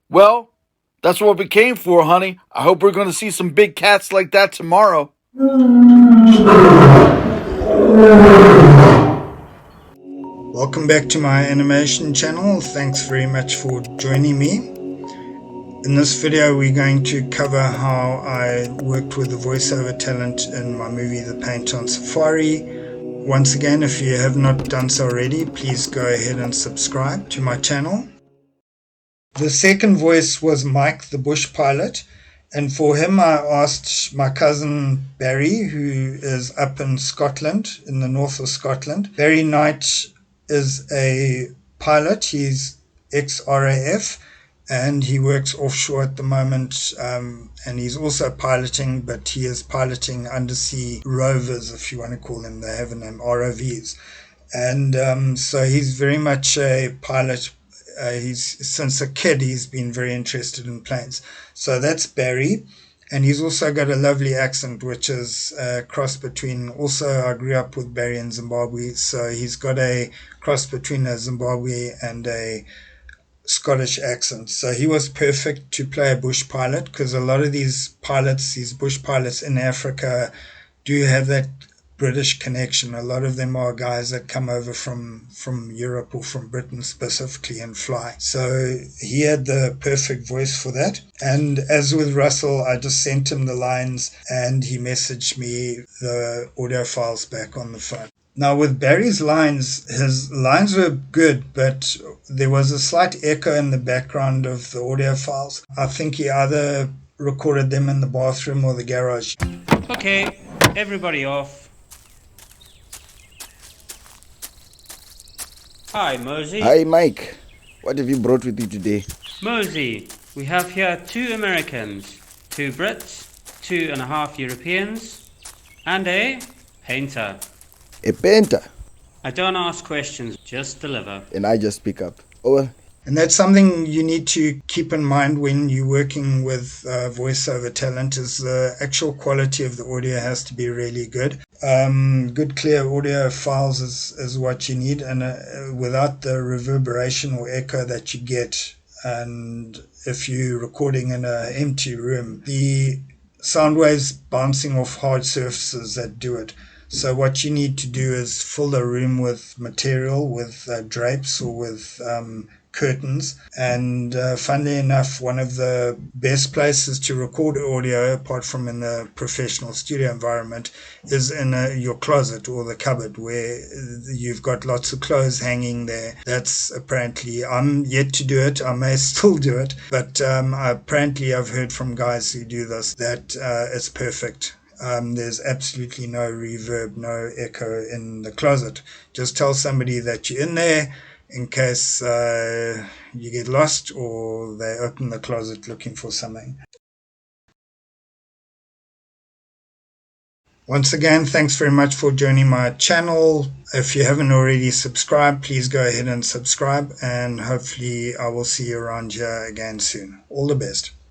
Well, that's what we came for, honey. I hope we're going to see some big cats like that tomorrow. Welcome back to my animation channel. Thanks very much for joining me. In this video we're going to cover how I worked with the voiceover talent in my movie The Paint on Safari. Once again, if you have not done so already, please go ahead and subscribe to my channel. The second voice was Mike the bush pilot, and for him I asked my cousin Barry, who is up in Scotland, in the north of Scotland. Barry Knight is a pilot. He's ex-RAF and he works offshore at the moment, and he's also piloting, but he is piloting undersea rovers, if you want to call them. They have a name, ROVs. And so he's very much a pilot. He's since a kid he's been very interested in planes. So that's Barry, and he's also got a lovely accent, which is a cross between. Also, I grew up with Barry in Zimbabwe, so he's got a cross between a Zimbabwe and a Scottish accent. So he was perfect to play a bush pilot, because a lot of these pilots, these bush pilots in Africa, do have that British connection. A lot of them are guys that come over from Europe or from Britain specifically and fly. So he had the perfect voice for that. And as with Russell, I just sent him the lines and he messaged me the audio files back on the phone. Now with Barry's lines, his lines were good, but there was a slight echo in the background of the audio files. I think he either recorded them in the bathroom or the garage. Okay, everybody off. Hi, Mosey. Hi, Mike. What have you brought with you today? Mosey, we have here 2 Americans, 2 Brits, 2.5 Europeans, and a painter. A painter. I don't ask questions, just deliver. And I just pick up. Oh, well. And that's something you need to keep in mind when you're working with voiceover talent, is the actual quality of the audio has to be really good. Good clear audio files is what you need, and without the reverberation or echo that you get. And if you're recording in an empty room, the sound waves bouncing off hard surfaces that do it. So what you need to do is fill the room with material, with drapes or with curtains. And funnily enough, one of the best places to record audio, apart from in the professional studio environment, is in your closet or the cupboard, where you've got lots of clothes hanging there. That's apparently, I'm yet to do it, I may still do it, but apparently I've heard from guys who do this that it's perfect. There's absolutely no reverb, no echo in the closet. Just tell somebody that you're in there in case you get lost or they open the closet looking for something. Once again, thanks very much for joining my channel. If you haven't already subscribed, please go ahead and subscribe, and hopefully I will see you around here again soon. All the best.